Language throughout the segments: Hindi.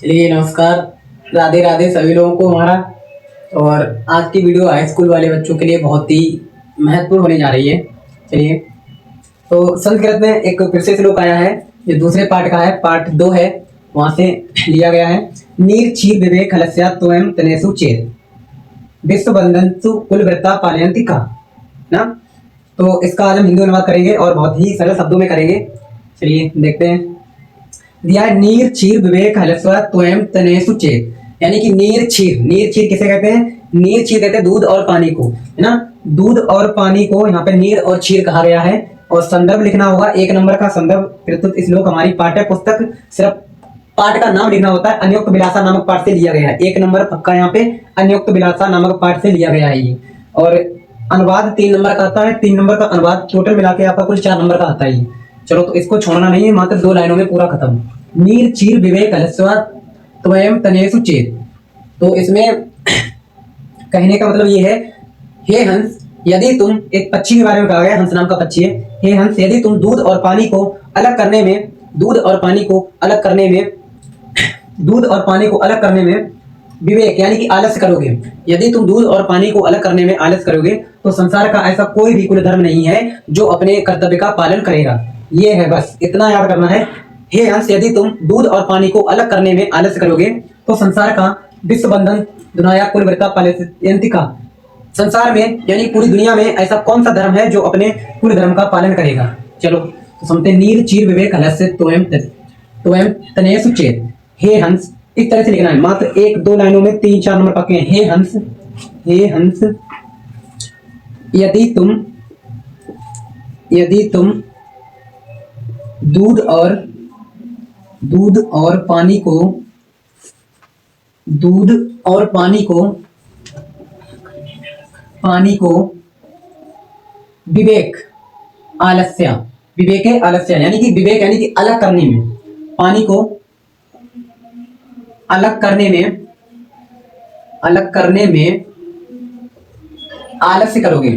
चलिए नमस्कार, राधे राधे सभी लोगों को हमारा। और आज की वीडियो हाई स्कूल वाले बच्चों के लिए बहुत ही महत्वपूर्ण होने जा रही है। चलिए, तो संस्कृत में एक फिर से श्लोक आया है, ये दूसरे पार्ट का है, पार्ट 2 है, वहां से लिया गया है। नीर क्षीर विवेक हलस्या त्वं तनेषु चेत् विश्व बंधनसु कुलव्रता पालयन्ति का ना। तो इसका आज हम हिंदी अनुवाद करेंगे और बहुत ही सरल शब्दों में करेंगे। चलिए देखते हैं। दिया है नीर क्षीर विवेक हलस्वा त्वं तनेषु चेत्, यानी कि नीर क्षीर किसे कहते हैं? नीर क्षीर कहते हैं दूध और पानी को, है ना। दूध और पानी को यहाँ पे नीर और क्षीर कहा गया है। और संदर्भ लिखना होगा, 1 नंबर का संदर्भ प्रस्तुत श्लोक हमारी पाठ्य पुस्तक, सिर्फ पाठ का नाम लिखना होता है। अन्योक्त विलासा नामक पाठ से लिया गया है। 1 नंबर पक्का यहाँ पे अन्योक्त विलासा नामक पाठ से लिया गया है ये। और अनुवाद 3 नंबर का आता है। 3 नंबर का अनुवाद टोटल मिला के आपका कुल 4 नंबर का आता है। चलो, तो इसको छोड़ना नहीं है, मात्र 2 लाइनों में पूरा खत्म। नीर क्षीर विवेक हलस्वा त्वं तनेषु चेत्। तो इसमें कहने का मतलब ये है, हे हंस, यदि तुम, एक पक्षी के बारे में कहा गया, हंस नाम का पक्षी है। हे हंस, यदि तुम दूध और पानी को अलग करने में विवेक यानी कि आलस्य करोगे, यदि तुम दूध और पानी को अलग करने में आलस्य करोगे, तो संसार का ऐसा कोई भी कुल धर्म नहीं है जो अपने कर्तव्य का पालन करेगा। ये है, बस इतना याद करना है। हे हंस, यदि तुम दूध और पानी को अलग करने में आलस्य करोगे, तो संसार का विश्व बंधन दुनाया कुलव्रता पालयन्ति का, संसार में यानी पूरी दुनिया में ऐसा कौन सा धर्म है जो अपने कुल धर्म का पालन करेगा। चलो तो समझते हैं। नीर क्षीर विवेक हलस्य त्वं तनेषु चेत्। हे हंस, इस तरह से लिखना है, मात्र 1-2 लाइनों में 3-4 नंबर पक्के हैं। हे हंस, यदि तुम दूध और पानी को विवेक आलस्य यानी कि विवेक यानी कि अलग करने में, पानी को अलग करने में आलस्य करोगे।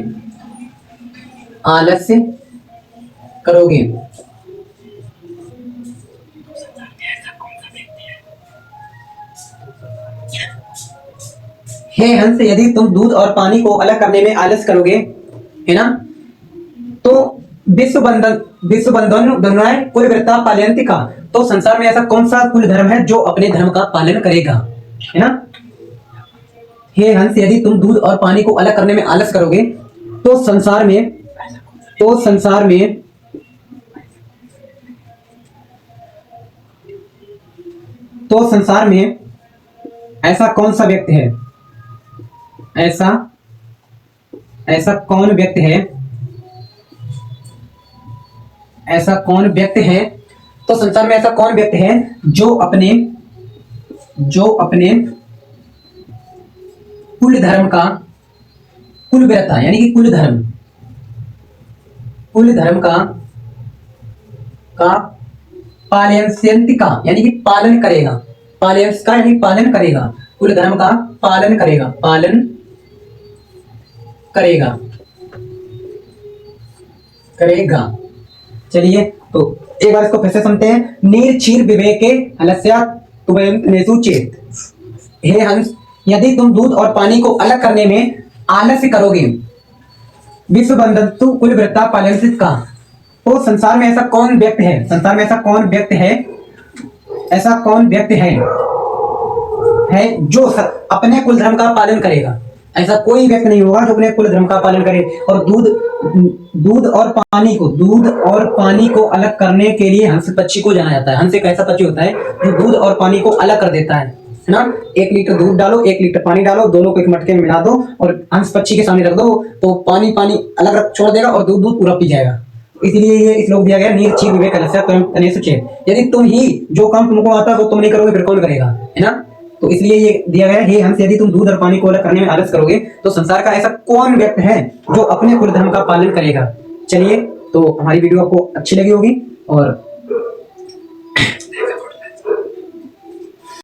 हे हंस, यदि तुम दूध और पानी को अलग करने में आलस्य करोगे, है ना, तो विश्व बंधन दुनाया कुलव्रता पालयन्ति का, तो संसार में ऐसा कौन सा कुल धर्म है जो अपने धर्म का पालन करेगा, है ना। हे हंस, यदि तुम दूध और पानी को अलग करने में आलस्य करोगे, तो संसार में ऐसा कौन सा व्यक्ति है, ऐसा कौन व्यक्ति है, तो संसार में ऐसा कौन व्यक्ति है जो अपने कुल धर्म का, कुलव्रता यानी कि कुल धर्म का पालयन्ति का यानी कि पालन करेगा, पालयन्स का यानी पालन करेगा, कुल धर्म का पालन करेगा। चलिए, तो एक बार इसको फिर से समझते हैं। नीर क्षीर विवेके हलस्या त्वं तनेषु चेत्। हे हंस, यदि तुम दूध और पानी को अलग करने में आलस्य करोगे, विश्व बंधनसु कुलव्रता पालयन्ति का, तो संसार में ऐसा कौन व्यक्ति है जो अपने कुल धर्म का पालन करेगा। ऐसा कोई व्यक्ति नहीं होगा जो अपने कुल धर्म का पालन करे। और दूध और पानी को अलग करने के लिए हंस पक्षी को जाना जाता है। हंस एक ऐसा पक्षी होता है जो दूध और पानी को अलग कर देता है ना। 1 लीटर दूध डालो, 1 लीटर पानी डालो, दोनों को एक मटके में मिला दो और हंस पक्षी के सामने रख दो, तो पानी अलग छोड़ देगा और दूध पूरा पी जाएगा। इसलिए ये श्लोक दिया गया, नीर क्षीर विवेक हलस्या त्वं तनेषु चेत्। यदि तुम ही जो काम तुमको आता है वो तुम नहीं करोगे, फिर कौन करेगा, है ना। तो इसलिए ये दिया गया, हे हंस, यदि तुम दूध और पानी को अलग करने में आलस्य करोगे, तो संसार का ऐसा कौन व्यक्ति है जो अपने कुल धर्म का पालन करेगा। चलिए, तो हमारी वीडियो आपको अच्छी लगी होगी और